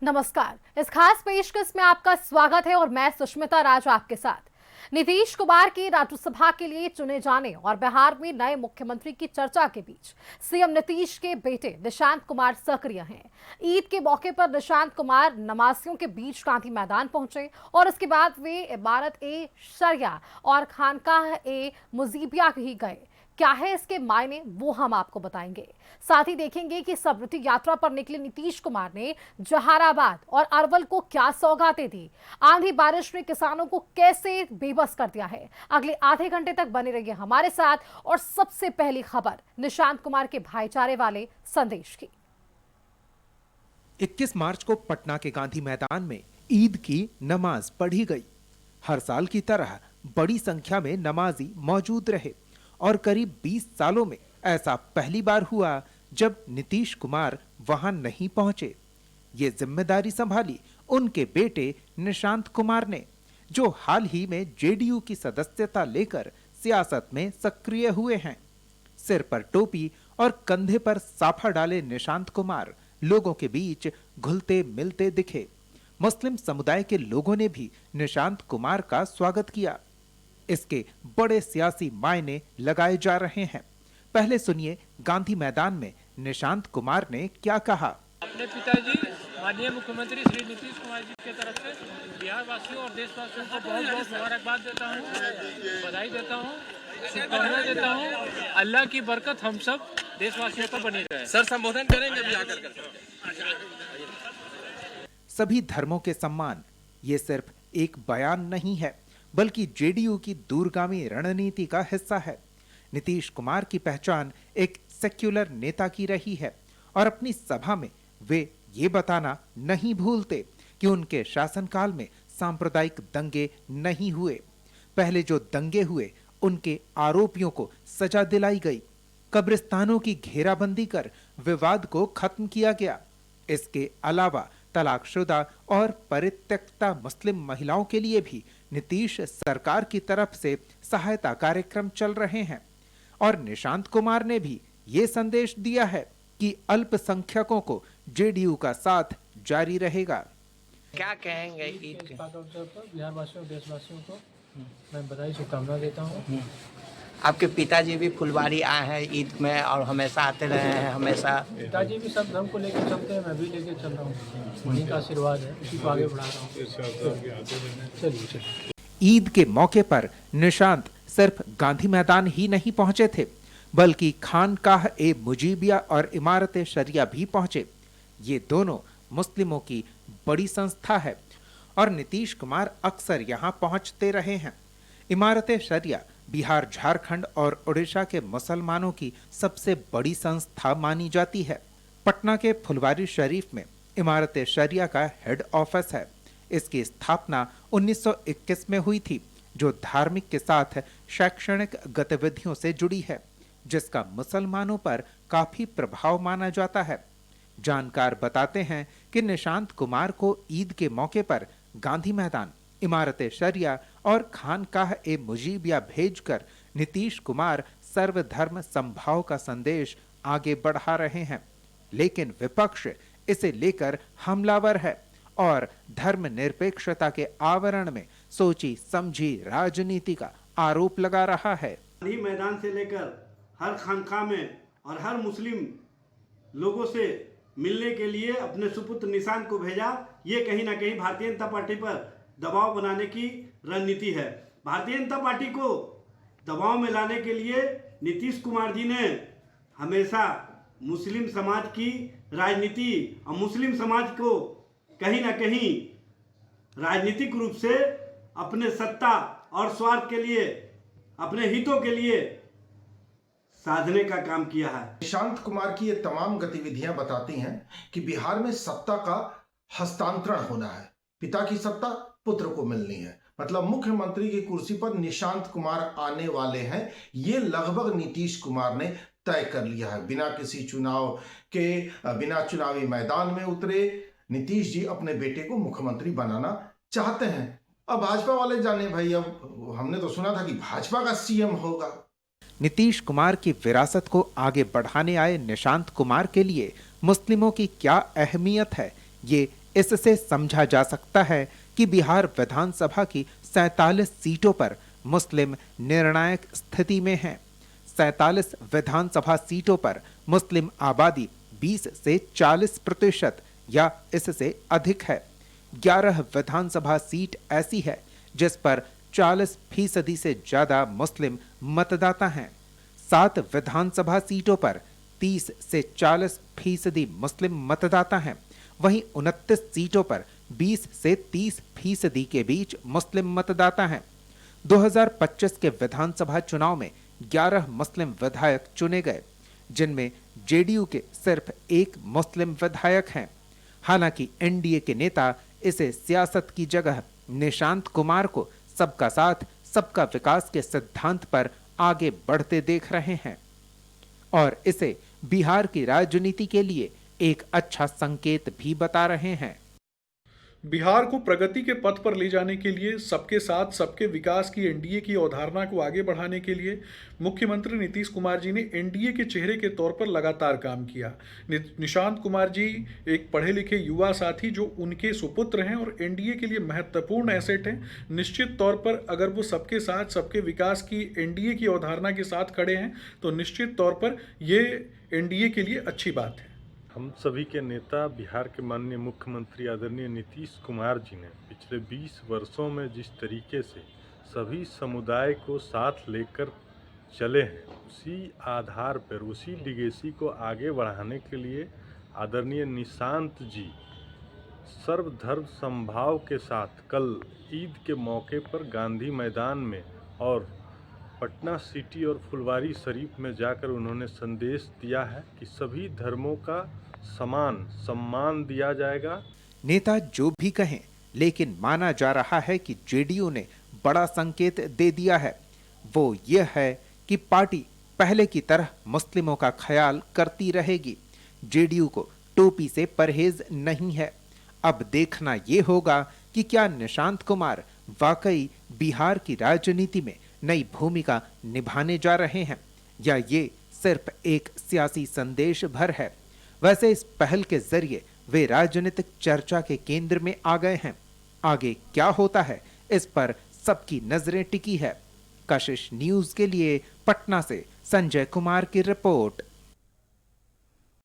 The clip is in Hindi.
नमस्कार। इस खास पेशकश में आपका स्वागत है और मैं सुष्मिता राज आपके साथ। नीतीश कुमार की राज्यसभा के लिए चुने जाने और बिहार में नए मुख्यमंत्री की चर्चा के बीच सीएम नीतीश के बेटे निशांत कुमार सक्रिय हैं। ईद के मौके पर निशांत कुमार नमाजियों के बीच गांधी मैदान पहुंचे और उसके बाद वे इमारत ए शरिया और खानकाह ए मुजीबिया ही गए। क्या है इसके मायने, वो हम आपको बताएंगे। साथ ही देखेंगे कि समृद्धि यात्रा पर निकले नीतीश कुमार ने जहाराबाद और अरवल को क्या सौगातें दी, आंधी बारिश ने किसानों को कैसे बेबस कर दिया है। अगले आधे घंटे तक बने रहिए हमारे साथ। और सबसे पहली खबर निशांत कुमार के भाईचारे वाले संदेश की। 21 मार्च को पटना के गांधी मैदान में ईद की नमाज पढ़ी गई। हर साल की तरह बड़ी संख्या में नमाजी मौजूद रहे और करीब 20 सालों में ऐसा पहली बार हुआ जब नीतीश कुमार वहां नहीं पहुंचे। ये जिम्मेदारी संभाली उनके बेटे निशांत कुमार ने, जो हाल ही में जेडीयू की सदस्यता लेकर सियासत में सक्रिय हुए हैं। सिर पर टोपी और कंधे पर साफा डाले निशांत कुमार लोगों के बीच घुलते मिलते दिखे। मुस्लिम समुदाय के लोगों ने भी निशांत कुमार का स्वागत किया। इसके बड़े सियासी मायने लगाए जा रहे हैं। पहले सुनिए गांधी मैदान में निशांत कुमार ने क्या कहा। अपने पिताजी माननीय मुख्यमंत्री श्री नीतीश कुमार जी की तरफ से बिहार वासियों और देशवासियों को बहुत बहुत मुबारकबाद देता हूँ, बधाई देता हूँ, शुभकामनाएं देता हूँ। अल्लाह की बरकत हम सब देशवासियों पर बनी रहे। सर संबोधन करेंगे अभी आकर। सभी धर्मों के सम्मान, ये सिर्फ एक बयान नहीं है बल्कि जेडीयू की दूरगामी रणनीति का हिस्सा है। नीतीश कुमार की पहचान एक सेक्युलर नेता की रही है और अपनी सभा में वे ये बताना नहीं भूलते कि उनके शासनकाल में सांप्रदायिक दंगे नहीं हुए। पहले जो दंगे हुए उनके आरोपियों को सजा दिलाई गई, कब्रिस्तानों की घेराबंदी कर विवाद को खत्म किया गया। इसके अलावा तलाकशुदा और परित्यक्ता मुस्लिम महिलाओं के लिए भी नीतीश सरकार की तरफ से सहायता कार्यक्रम चल रहे हैं। और निशांत कुमार ने भी ये संदेश दिया है कि अल्पसंख्यकों को जेडीयू का साथ जारी रहेगा। क्या कहेंगे ईद के अवसर पर बिहार वासियों और देशवासियों को मैं बधाई शुभकामनाएं देता हूँ। आपके पिताजी भी फुलवारी आए हैं ईद में और हमेशा आते रहे हैं हमेशा। पिताजी भी सब धर्म को लेकर चलते हैं, मैं भी लेकर चल रहा हूँ। उन्हीं का आशीर्वाद है, उसी को आगे बढ़ा रहा हूँ। चलिए। ईद के मौके पर निशांत सिर्फ गांधी मैदान ही नहीं पहुंचे थे बल्कि खानकाह ए मुजीबिया और इमारत शरिया भी पहुंचे। ये दोनों मुस्लिमों की बड़ी संस्था है और नीतीश कुमार अक्सर यहां पहुंचते रहे हैं। इमारत शरिया बिहार, झारखंड और उड़ीसा के मुसलमानों की सबसे बड़ी संस्था मानी जाती है। पटना के फुलवारी शरीफ में इमारत शरिया का हेड ऑफिस है। इसकी स्थापना 1921 में हुई थी, जो धार्मिक के साथ शैक्षणिक गतिविधियों से जुड़ी है, जिसका मुसलमानों पर काफी प्रभाव माना जाता है। जानकार बताते हैं कि निशांत कुमार को ईद के मौके पर गांधी मैदान, इमारत शरिया और खानकाह ए मुजीबिया भेजकर नीतीश कुमार सर्वधर्म समभाव का संदेश आगे बढ़ा रहे हैं। लेकिन विपक्ष इसे लेकर हमलावर है और धर्मनिरपेक्षता के आवरण में सोची समझी राजनीति का आरोप लगा रहा है। गांधी मैदान से लेकर हर खानका में और हर मुस्लिम लोगों से मिलने के लिए अपने सुपुत्र निशांत को भेजा। ये कहीं ना कहीं भारतीय जनता पार्टी पर दबाव बनाने की रणनीति है। भारतीय जनता पार्टी को दबाव में लाने के लिए नीतीश कुमार जी ने हमेशा मुस्लिम समाज की राजनीति और मुस्लिम समाज को कहीं ना कहीं राजनीतिक रूप से अपने सत्ता और स्वार्थ के लिए, अपने हितों के लिए साधने का काम किया है। निशांत कुमार की ये तमाम गतिविधियां बताती हैं कि बिहार में सत्ता का हस्तांतरण होना है। पिता की सत्ता पुत्र को मिलनी है, मतलब मुख्यमंत्री की कुर्सी पर निशांत कुमार आने वाले हैं। ये लगभग नीतीश कुमार ने तय कर लिया है। बिना किसी चुनाव के, बिना चुनावी मैदान में उतरे नीतीश जी अपने बेटे को मुख्यमंत्री बनाना चाहते हैं। अब भाजपा वाले जाने भाई, अब हमने तो सुना था कि भाजपा का सीएम होगा। नीतीश कुमार की विरासत को आगे बढ़ाने आए निशांत कुमार के लिए मुस्लिमों की क्या अहमियत है, ये इससे समझा जा सकता है कि बिहार विधानसभा की 47 सीटों पर मुस्लिम निर्णायक स्थिति में हैं। 47 विधानसभा सीटों पर मुस्लिम आबादी 20 से 40% या इससे अधिक है। 11 विधानसभा सीट ऐसी है जिस पर 40% से ज्यादा मुस्लिम मतदाता हैं। 7 विधानसभा सीटों पर 30 से 40% मुस्लिम मतदाता हैं। वहीं 29 सीटों पर 20 से 30% के बीच मुस्लिम मतदाता हैं। 2025 के विधानसभा चुनाव में 11 मुस्लिम विधायक चुने गए, जिनमें जेडीयू के सिर्फ एक मुस्लिम विधायक हैं। हालांकि एनडीए के नेता इसे सियासत की जगह निशांत कुमार को सबका साथ सबका विकास के सिद्धांत पर आगे बढ़ते देख रहे हैं और इसे बिहार की राजनीति के लिए एक अच्छा संकेत भी बता रहे हैं। बिहार को प्रगति के पथ पर ले जाने के लिए सबके साथ सबके विकास की एनडीए की अवधारणा को आगे बढ़ाने के लिए मुख्यमंत्री नीतीश कुमार जी ने एनडीए के चेहरे के तौर पर लगातार काम किया। निशांत कुमार जी एक पढ़े लिखे युवा साथी जो उनके सुपुत्र हैं और एनडीए के लिए महत्वपूर्ण एसेट हैं। निश्चित तौर पर अगर वो सबके साथ सबके विकास की एनडीए की अवधारणा के साथ खड़े हैं तो निश्चित तौर पर ये एनडीए के लिए अच्छी बात है। हम सभी के नेता बिहार के माननीय मुख्यमंत्री आदरणीय नीतीश कुमार जी ने पिछले 20 वर्षों में जिस तरीके से सभी समुदाय को साथ लेकर चले हैं, उसी आधार पर उसी लिगेसी को आगे बढ़ाने के लिए आदरणीय निशांत जी सर्वधर्म समभाव के साथ कल ईद के मौके पर गांधी मैदान में और पटना सिटी और फुलवारी शरीफ में जाकर उन्होंने संदेश दिया है कि सभी धर्मों का समान सम्मान दिया जाएगा। नेता जो भी कहें, लेकिन माना जा रहा है कि जेडीयू ने बड़ा संकेत दे दिया है। वो यह है कि पार्टी पहले की तरह मुस्लिमों का ख्याल करती रहेगी। जेडीयू को टोपी से परहेज नहीं है। अब देखना ये होगा कि क्या निशांत कुमार वाकई बिहार की राजनीति में नई भूमिका निभाने जा रहे हैं या ये सिर्फ एक सियासी संदेश भर है। वैसे इस पहल के जरिए वे राजनीतिक चर्चा के केंद्र में आ गए हैं। आगे क्या होता है इस पर सबकी नजरें टिकी है। कशिश न्यूज के लिए पटना से संजय कुमार की रिपोर्ट।